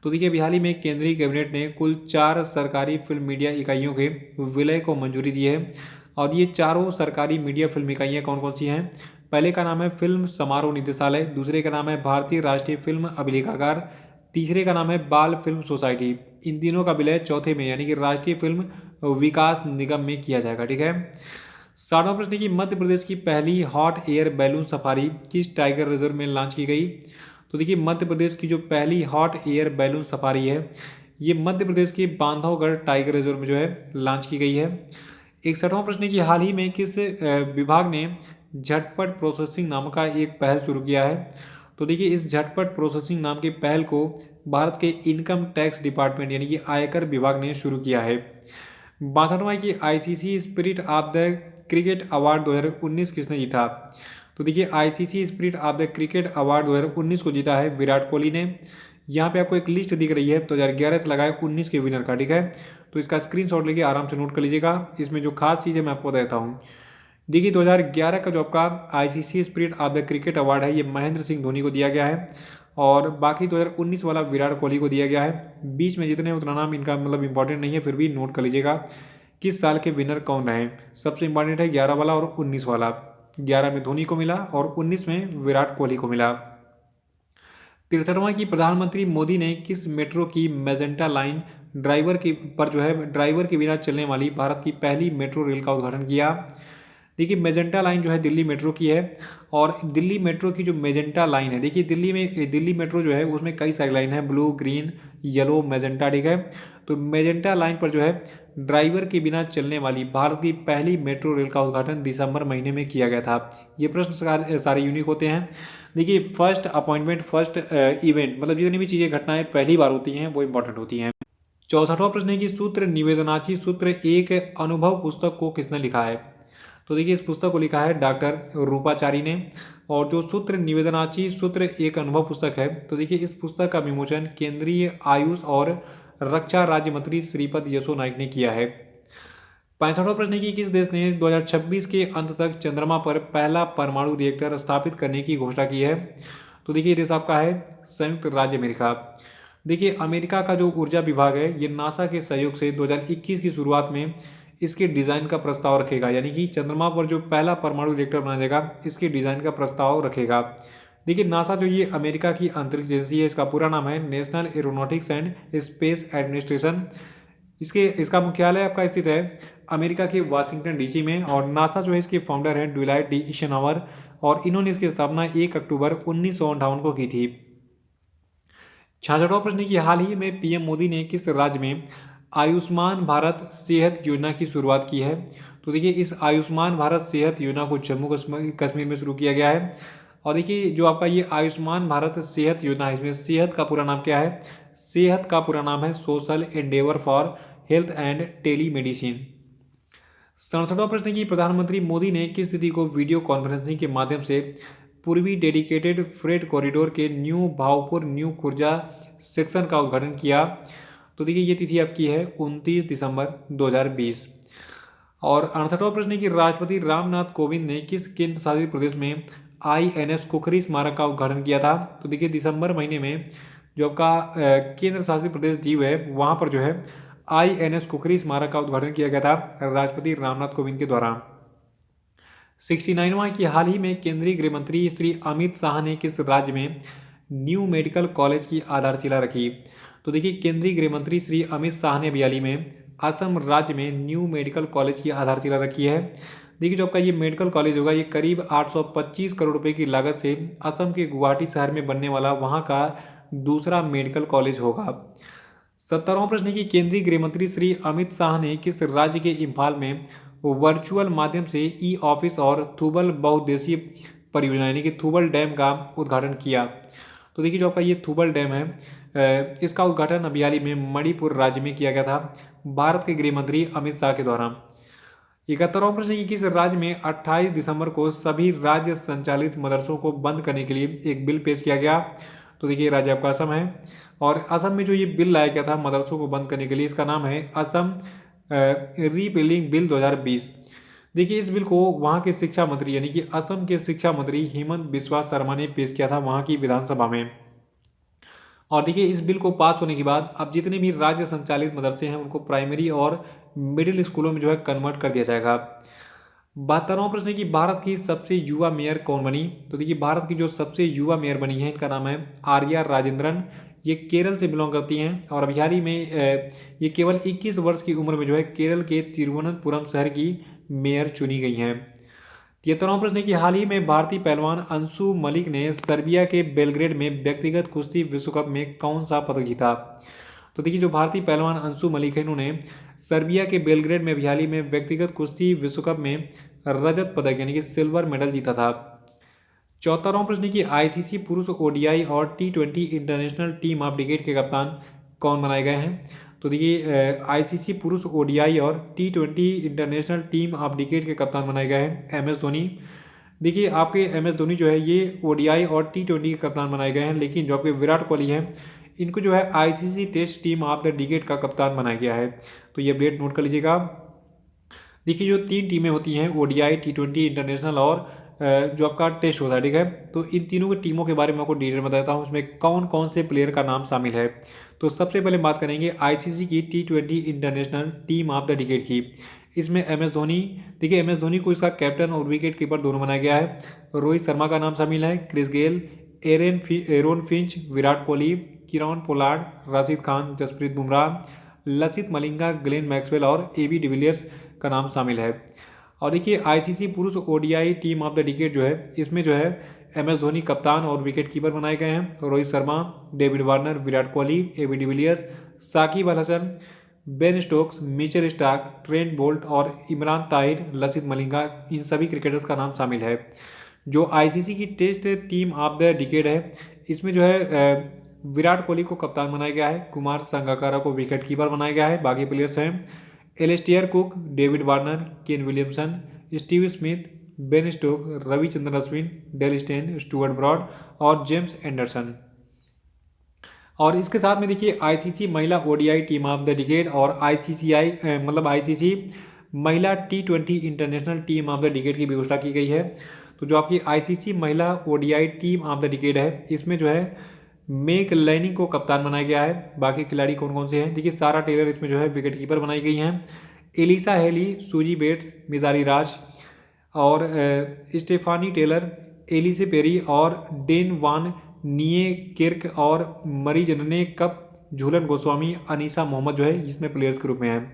तो देखिए अभी हाल ही में केंद्रीय कैबिनेट ने कुल 4 सरकारी फिल्म मीडिया इकाइयों के विलय को मंजूरी दी है और ये चारों सरकारी मीडिया फिल्म इकाइयाँ कौन कौन सी हैं? पहले का नाम है फिल्म समारोह निदेशालय, दूसरे का नाम है भारतीय राष्ट्रीय फिल्म अभिलेखागार, तीसरे का नाम है बाल फिल्म सोसाइटी। इन तीनों का विलय चौथे में यानी कि राष्ट्रीय फिल्म विकास निगम में किया जाएगा, ठीक है। 60वां प्रश्न की मध्य प्रदेश की पहली हॉट एयर बैलून सफारी किस टाइगर रिजर्व में लॉन्च की गई। तो देखिए मध्य प्रदेश की जो पहली हॉट एयर बैलून सफारी है ये मध्य प्रदेश के बांधवगढ़ टाइगर रिजर्व में जो है लॉन्च की गई है। 61वां प्रश्न है कि हाल ही में किस विभाग ने झटपट प्रोसेसिंग नाम का एक पहल शुरू किया है। तो देखिए इस झटपट प्रोसेसिंग नाम की पहल को भारत के इनकम टैक्स डिपार्टमेंट यानी कि आयकर विभाग ने शुरू किया है। 62वां की ICC spirit of the cricket award 2019 किसने जीता। तो देखिए ICC spirit of the cricket award 2019 को जीता है विराट कोहली ने। यहाँ पे आपको एक लिस्ट दिख रही है 2011 से लगाए 19 के विनर का, ठीक है। तो इसका स्क्रीनशॉट लेके आराम से नोट कर लीजिएगा। इसमें जो खास चीज़ है मैं आपको देता हूँ। देखिए 2011 का जो आपका ICC spirit of the cricket award है ये महेंद्र सिंह धोनी को दिया गया है और बाकी 2019 वाला विराट कोहली को दिया गया है। बीच में जितने उतना नाम इनका मतलब इंपॉर्टेंट नहीं है, फिर भी नोट कर लीजिएगा किस साल के विनर कौन रहे। सबसे इंपॉर्टेंट है 11 वाला और 19 वाला। 11 में धोनी को मिला और 19 में विराट कोहली को मिला। 63वां की प्रधानमंत्री मोदी ने किस मेट्रो की मेजेंटा लाइन ड्राइवर के बिना चलने वाली भारत की पहली मेट्रो रेल का उद्घाटन किया। देखिए मेजेंटा लाइन जो है दिल्ली मेट्रो की है और दिल्ली मेट्रो की जो मेजेंटा लाइन है, देखिए दिल्ली मेट्रो जो है उसमें कई सारी लाइन है, ब्लू, ग्रीन, येलो, मेजेंटा, ठीक है। तो मेजेंटा लाइन पर जो है ड्राइवर के बिना चलने वाली भारत की पहली मेट्रो रेल का उद्घाटन दिसंबर महीने में किया गया था। ये प्रश्न सारे यूनिक होते हैं। देखिए फर्स्ट अपॉइंटमेंट, फर्स्ट इवेंट, मतलब जितनी भी चीज़ें घटनाएं पहली बार होती हैं वो इंपॉर्टेंट होती हैं। 64वां प्रश्न है कि सूत्र निवेदनाची सूत्र एक अनुभव पुस्तक को किसने लिखा है। तो देखिए इस पुस्तक को लिखा है डॉक्टर रूपाचारी ने और जो सूत्र निवेदनाची सूत्र एक अनुभव पुस्तक है, तो देखिए इस पुस्तक का विमोचन केंद्रीय आयुष और रक्षा राज्य मंत्री श्रीपद यसो नाइक ने किया है। 65वां प्रश्न है कि किस देश ने 2026 के अंत तक चंद्रमा पर पहला परमाणु रिएक्टर स्थापित करने की घोषणा की है। तो देखिए देश आपका है संयुक्त राज्य अमेरिका। देखिए अमेरिका का जो ऊर्जा विभाग है ये नासा के सहयोग से 2021 की शुरुआत में इसके डिज़ाइन का प्रस्ताव रखेगा, यानी कि चंद्रमा पर जो पहला परमाणु रिएक्टर बनाया जाएगा इसके डिज़ाइन का प्रस्ताव रखेगा। देखिए नासा जो ये अमेरिका की अंतरिक्ष एजेंसी है इसका पूरा नाम है national aeronautics and space administration. इसका मुख्यालय आपका स्थित है अमेरिका के वाशिंगटन डीसी में, और नासा जो है इसके फाउंडर हैं ड्यूलाइट डी ईशनहावर, और इन्होंने इसकी स्थापना 1 अक्टूबर 1958 को की थी। 66वां प्रश्न की हाल ही में पीएम मोदी ने किस राज्य में आयुष्मान भारत सेहत योजना की शुरुआत की है? तो देखिए इस आयुष्मान भारत सेहत योजना को जम्मू कश्मीर में शुरू किया गया है। और देखिए जो आपका ये आयुष्मान भारत सेहत योजना है, इसमें सेहत का पूरा नाम क्या है? सेहत का पूरा नाम है social endeavour for health and telemedicine. 67वां प्रश्न की प्रधानमंत्री मोदी ने किस तिथि को वीडियो कॉन्फ्रेंसिंग के माध्यम से पूर्वी डेडिकेटेड फ्रेट कॉरिडोर के new Bhavpur new Khurja section का उद्घाटन किया? तो देखिए ये तिथि आपकी है 29 दिसंबर 2020। और 68वां प्रश्न है कि राष्ट्रपति रामनाथ कोविंद ने किस केंद्र शासित प्रदेश में INS कुकरी स्मारक का उद्घाटन किया था? तो देखिए दिसंबर महीने में जो आपका केंद्र शासित प्रदेश दीव है वहां पर जो है INS कुकरी स्मारक का उद्घाटन किया गया था राष्ट्रपति रामनाथ कोविंद के द्वारा। 69वां की हाल ही में केंद्रीय गृह मंत्री श्री अमित शाह ने किस राज्य में न्यू मेडिकल कॉलेज की आधारशिला रखी? तो देखिए केंद्रीय गृह मंत्री श्री अमित शाह ने हाल ही में असम राज्य में न्यू मेडिकल कॉलेज की आधारशिला रखी है। देखिए जो आपका ये मेडिकल कॉलेज होगा ये करीब 825 करोड़ रुपए की लागत से असम के गुवाहाटी शहर में बनने वाला वहाँ का दूसरा मेडिकल कॉलेज होगा। 70वां प्रश्न की केंद्रीय गृह मंत्री श्री अमित शाह ने किस राज्य के इम्फाल में वर्चुअल माध्यम से ई ऑफिस और थुबल बहुउद्देशीय परियोजना यानी कि थुबल डैम का उद्घाटन किया? तो देखिए जो आपका ये थुबल डैम है इसका उद्घाटन अभी हाल ही में मणिपुर राज्य में किया गया था भारत के गृह मंत्री अमित शाह के द्वारा। 71वां प्रश्न की किस राज्य में 28 दिसंबर को सभी राज्य संचालित मदरसों को बंद करने के लिए एक बिल पेश किया गया? तो देखिए राज्य आपका असम है, और असम में जो ये बिल लाया गया था मदरसों को बंद करने के लिए इसका नाम है असम रीपेलिंग बिल 2020। देखिए इस बिल को वहाँ के शिक्षा मंत्री यानी कि असम के शिक्षा मंत्री हेमंत बिस्वा शर्मा ने पेश किया था वहाँ की विधानसभा में। और देखिए इस बिल को पास होने के बाद अब जितने भी राज्य संचालित मदरसे हैं उनको प्राइमरी और मिडिल स्कूलों में जो है कन्वर्ट कर दिया जाएगा। 72वां प्रश्न है कि भारत की सबसे युवा मेयर कौन बनी? तो देखिए भारत की जो सबसे युवा मेयर बनी है इनका नाम है आर्या राजेंद्रन। ये केरल से बिलोंग करती हैं और अभी हाल ही में ये केवल 21 वर्ष की उम्र में जो है केरल के तिरुवनंतपुरम शहर की मेयर चुनी गई हैं। 73वां प्रश्न है कि हाल ही में भारतीय पहलवान अंशु मलिक ने सर्बिया के बेलग्रेड में व्यक्तिगत कुश्ती विश्व कप में कौन सा पदक जीता? तो देखिए जो भारतीय पहलवान अंशु मलिक है इन्होंने सर्बिया के बेलग्रेड में हाल ही में व्यक्तिगत कुश्ती विश्व कप में रजत पदक यानी कि सिल्वर मेडल जीता था। 74वां प्रश्न की ICC पुरुष ODI और T20 international team of decade के कप्तान कौन बनाए गए हैं? तो देखिए ICC पुरुष ODI और T20 international team of decade के कप्तान बनाए गए हैं MS धोनी। देखिए आपके MS धोनी जो है ये ODI और T20 के कप्तान बनाए गए हैं, लेकिन जो आपके विराट कोहली हैं इनको जो है ICC test team of the decade का कप्तान बनाया गया है। तो ये अपडेट नोट कर लीजिएगा। देखिए जो 3 टीमें होती हैं ODI T20 इंटरनेशनल और जो आपका टेस्ट होता है, ठीक है, तो इन तीनों की टीमों के बारे में आपको डिटेल बताता हूँ उसमें कौन कौन से प्लेयर का नाम शामिल है। तो सबसे पहले बात करेंगे ICC की T20 international team of the decade की। इसमें MS धोनी, देखिए MS धोनी को इसका कैप्टन और विकेट कीपर दोनों बनाया गया है। रोहित शर्मा का नाम शामिल है, Chris Gayle, Aaron Finch, Virat Kohli, Kieron Pollard, Rashid Khan, Jasprit Bumrah, Lasith Malinga, Glenn Maxwell और AB डिविलियर्स का नाम शामिल है। और देखिए ICC पुरुष ODI team of the decade जो है इसमें जो है MS धोनी कप्तान और विकेट कीपर बनाए गए हैं। Rohit Sharma, David Warner, Virat Kohli, AB de Villiers, Shakib Al Hasan, Ben Stokes, Mitchell Starc, Trent Boult और इमरान ताहिर, लसित मलिंगा, इन सभी क्रिकेटर्स का नाम शामिल है। जो ICC की test team of the decade है इसमें जो है विराट कोहली को कप्तान बनाया गया है, कुमार संगकारा को विकेट कीपर बनाया गया है। बाकी प्लेयर्स हैं Alastair Cook, David Warner, Kane Williamson, Steve Smith, Ben Stoke, Ravichandran Ashwin, Dale Steyn, Stuart Broad और जेम्स एंडरसन। और इसके साथ में देखिए ICC महिला ODI team of the decade और ICC महिला T20 international team of the decade की भी घोषणा की गई है। तो जो आपकी ICC महिला ODI team of the decade है इसमें जो है मेक लैनिंग को कप्तान बनाया गया है। बाकी खिलाड़ी कौन कौन से हैं? देखिए सारा टेलर इसमें जो है विकेट कीपर बनाई गई हैं। एलिसा हेली, सूजी बेट्स, मिजारी राज और स्टेफानी टेलर, एलिसे पेरी और डेन वान निए किर्क और मरी जनने कप झूलन गोस्वामी, अनीसा मोहम्मद जो है इसमें प्लेयर्स के रूप में है।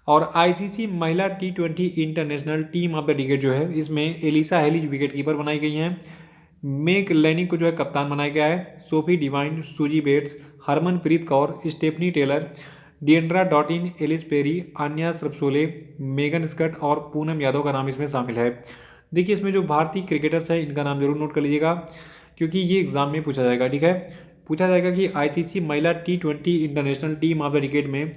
और आईसीसी महिला T20 international team of the decade जो है इसमें एलिसा हेली विकेट कीपर बनाई गई हैं। मेक लैनिंग को जो है कप्तान बनाया गया है। Sophie Devine, Suzie Bates, Harmanpreet Kaur, Stafanie Taylor, Deandra Dottin, Ellyse Perry, Anya Shrubsole, Megan Schutt और पूनम यादव का नाम इसमें शामिल है। देखिए इसमें जो भारतीय क्रिकेटर्स हैं इनका नाम जरूर नोट कर लीजिएगा, क्योंकि ये एग्जाम में पूछा जाएगा। ठीक है, पूछा जाएगा कि आईसीसी महिला T20 international team of the decade में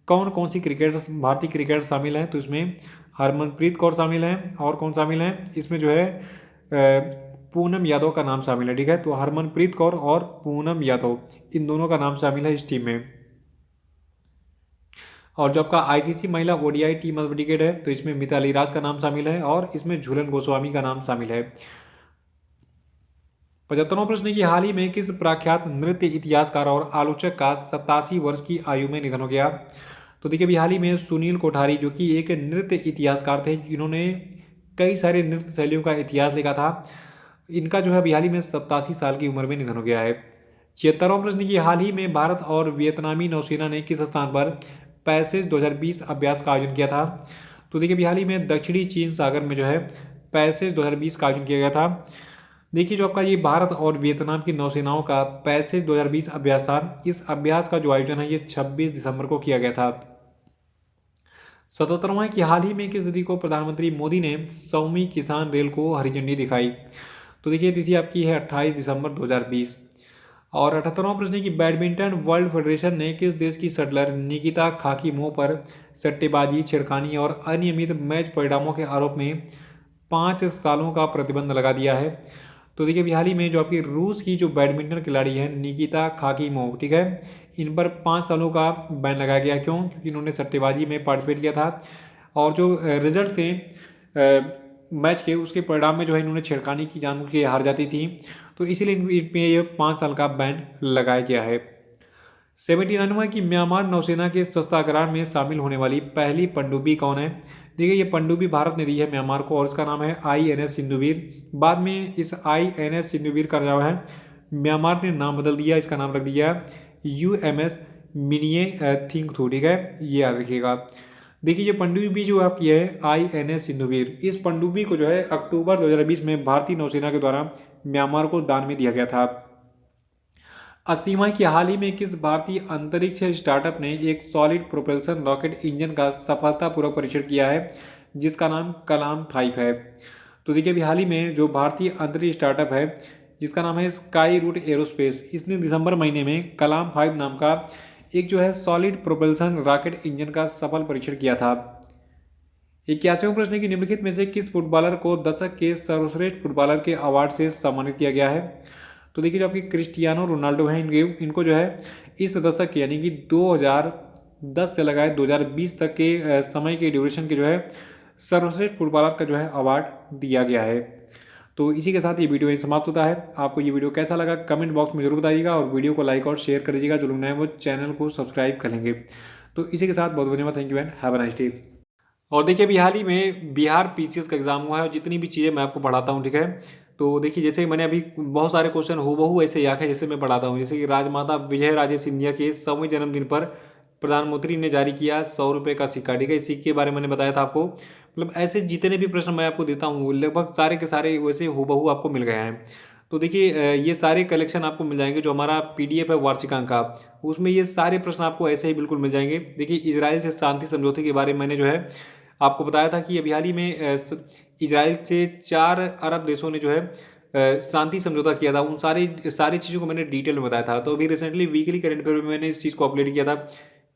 कौन कौन सी क्रिकेटर्स, भारतीय क्रिकेटर शामिल हैं। तो इसमें हरमनप्रीत कौर शामिल हैं, और कौन शामिल हैं इसमें जो है पूनम यादव का नाम शामिल है। ठीक है, तो हरमनप्रीत कौर और पूनम यादव इन दोनों का नाम शामिल है इस टीम में। और जो आपका आईसीसी महिला ODI team of the decade है तो इसमें मिताली राज का नाम शामिल है और इसमें झूलन गोस्वामी का नाम शामिल है। 75वां प्रश्न की हाल ही में किस प्रख्यात नृत्य इतिहासकार और आलोचक का 87 वर्ष की आयु में निधन हो गया। तो देखिए अभी हाल ही में सुनील कोठारी जो कि एक नृत्य इतिहासकार थे जिन्होंने कई सारे नृत्य शैलियों का इतिहास लिखा था, इनका जो है अभी हाल ही में 87 साल की उम्र में निधन हो गया है। 76वां प्रश्न की हाल ही में भारत और वियतनामी नौसेना ने किस स्थान पर पैसेज 2020 अभ्यास का आयोजन किया था। तो देखिए अभी हाल ही में दक्षिणी चीन सागर में जो है पैसेज 2020 का आयोजन किया गया था। देखिए जो आपका ये भारत और वियतनाम की नौसेनाओं का पैसेज 2020 अभ्यास था, इस अभ्यास का जो आयोजन है ये 26 दिसंबर को किया गया था। 77वां कि हाल ही में किस तिथि को प्रधानमंत्री मोदी ने 100वीं किसान रेल को हरी झंडी दिखाई। तो देखिए तिथि आपकी है 28 दिसंबर 2020। और 78वां प्रश्न की बैडमिंटन वर्ल्ड फेडरेशन ने किस देश की शटलर निकिता खाकीमोव पर सट्टेबाजी, छेड़खानी और अनियमित मैच परिणामों के आरोप में 5 सालों का प्रतिबंध लगा दिया है। तो देखिए अभी हाल ही में जो आपकी रूस की जो बैडमिंटन खिलाड़ी है निकिता खाकीमोव, ठीक है, इन पर 5 सालों का बैन लगाया गया। क्यों? क्योंकि इन्होंने सट्टेबाजी में पार्टिसिपेट किया था और जो रिजल्ट थे मैच के उसके परिणाम में जो है इन्होंने छेड़खानी की, जानबूझ के हार जाती थी, तो इसीलिए इन पे ये 5 साल का बैन लगाया गया है। 79वां कि म्यांमार नौसेना के शस्त्रागार में शामिल होने वाली पहली पनडुब्बी कौन है। देखिए ये पनडुब्बी भारत ने दी है म्यांमार को और इसका नाम है INS सिंधुवीर। बाद में इस INS सिंधुवीर का जो है म्यांमार ने नाम बदल दिया, इसका नाम रख दिया UMS मिनिए थिंगथू। ठीक है, ये याद रखिएगा। देखिए ये पनडुब्बी जो आपकी है INS सिंधुवीर, इस पनडुब्बी को जो है अक्टूबर 2020 में भारतीय नौसेना के द्वारा म्यांमार को दान में दिया गया था। 80वां की हाल ही में किस भारतीय अंतरिक्ष स्टार्टअप ने एक सॉलिड प्रोपल्सन रॉकेट इंजन का सफलतापूर्वक परीक्षण किया है जिसका नाम कलाम 5 है। तो देखिए अभी हाल ही में जो भारतीय अंतरिक्ष स्टार्टअप है जिसका नाम है स्काई रूट एरोस्पेस, इसने दिसंबर महीने में कलाम 5 नाम का एक जो है सॉलिड प्रोपल्सन रॉकेट इंजन का सफल परीक्षण किया था। 81वां प्रश्न की निम्नलिखित में से किस फुटबॉलर को दशक के सर्वश्रेष्ठ फुटबॉलर के अवार्ड से सम्मानित किया गया है। तो देखिए जो आपकी क्रिस्टियानो रोनाल्डो हैं इनको जो है इस दशक के यानी कि 2010 से लगाए 2020 तक के समय के ड्यूरेशन के जो है सर्वश्रेष्ठ फुटबॉलर का जो है अवार्ड दिया गया है। तो इसी के साथ ये वीडियो यहीं समाप्त होता है। आपको ये वीडियो कैसा लगा कमेंट बॉक्स में जरूर बताइएगा और वीडियो को लाइक और शेयर कर दीजिएगा। जो लोग नए वो चैनल को सब्सक्राइब कर लेंगे। तो इसी के साथ बहुत बहुत धन्यवाद। Thank you and have a nice day. और देखिए अभी हाल ही में बिहार PCS का एग्जाम हुआ है और जितनी भी चीज़ें मैं आपको पढ़ाता हूँ, ठीक है, तो देखिए जैसे मैंने अभी बहुत सारे क्वेश्चन हूबहू ऐसे याद है जैसे मैं पढ़ाता हूँ। जैसे कि राजमाता विजय राजे सिंधिया के 100वें जन्मदिन पर प्रधानमंत्री ने जारी किया 100 रुपये का सिक्का। ठीक है, इस सिक्के के बारे में मैंने बताया था आपको। मतलब ऐसे जितने भी प्रश्न मैं आपको देता हूँ लगभग सारे के सारे वैसे हूबहू आपको मिल गए हैं। तो देखिए ये सारे कलेक्शन आपको मिल जाएंगे। जो हमारा PDF है वार्षिकांक का, उसमें ये सारे प्रश्न आपको ऐसे ही बिल्कुल मिल जाएंगे। देखिए इजराइल से शांति समझौते के बारे में मैंने जो है आपको बताया था कि अभी हाल ही में इजराइल से 4 अरब देशों ने जो है शांति समझौता किया था। उन सारी चीज़ों को मैंने डिटेल में बताया था। तो अभी रिसेंटली वीकली करंट अफेयर में मैंने इस चीज़ को अपलोड किया था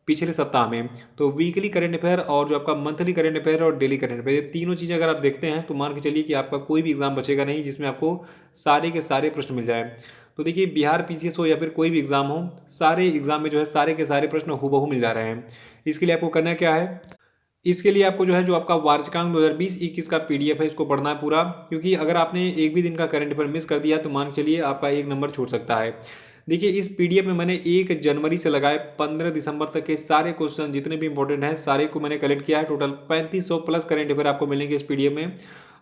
पिछले सप्ताह में। तो वीकली करंट अफेयर और जो आपका मंथली करंट अफेयर और डेली करंट अफेयर, ये तीनों चीज़ें अगर आप देखते हैं तो मान के चलिए कि आपका कोई भी एग्जाम बचेगा नहीं जिसमें आपको सारे के सारे प्रश्न मिल जाए। तो देखिए बिहार PCS हो या फिर कोई भी एग्जाम हो, सारे एग्जाम में जो है सारे के सारे प्रश्न हूबहू मिल जा रहे हैं। इसके लिए आपको करना क्या है, इसके लिए आपको जो है जो आपका वार्षिकांक 2020-21 का PDF है इसको पढ़ना है पूरा। क्योंकि अगर आपने एक भी दिन का करंट अफेयर मिस कर दिया तो मान चलिए आपका 1 नंबर छूट सकता है। देखिए इस PDF में मैंने 1 जनवरी से लगाए 15 दिसंबर तक के सारे क्वेश्चन जितने भी इंपॉर्टेंट हैं सारे को मैंने कलेक्ट किया है। टोटल 3500 प्लस करंट अफेयर आपको मिलेंगे इस PDF में।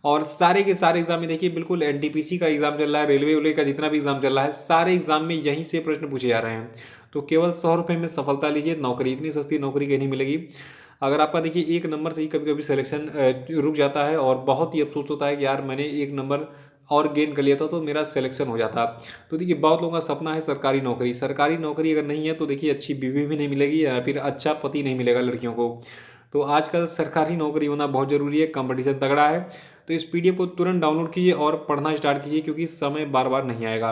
और सारे के सारे एग्जाम में देखिए बिल्कुल NTPC का एग्जाम चल रहा है, रेलवे का जितना भी एग्जाम चल रहा है, सारे एग्जाम में यहीं से प्रश्न पूछे जा रहे हैं। तो केवल 100 रुपये में सफलता लीजिए। नौकरी इतनी सस्ती नौकरी कहीं नहीं मिलेगी। अगर आपका देखिए एक नंबर से ही कभी कभी सिलेक्शन रुक जाता है और बहुत ही अफसोस होता है कि यार मैंने एक नंबर और गेन कर लिया था तो मेरा सिलेक्शन हो जाता। तो देखिए बहुत लोगों का सपना है सरकारी नौकरी। सरकारी नौकरी अगर नहीं है तो देखिए अच्छी बीवी भी नहीं मिलेगी या फिर अच्छा पति नहीं मिलेगा लड़कियों को। तो आजकल सरकारी नौकरी होना बहुत ज़रूरी है, कंपटीशन तगड़ा है। तो इस पीडीएफ को तुरंत डाउनलोड कीजिए और पढ़ना स्टार्ट कीजिए, क्योंकि समय बार बार नहीं आएगा।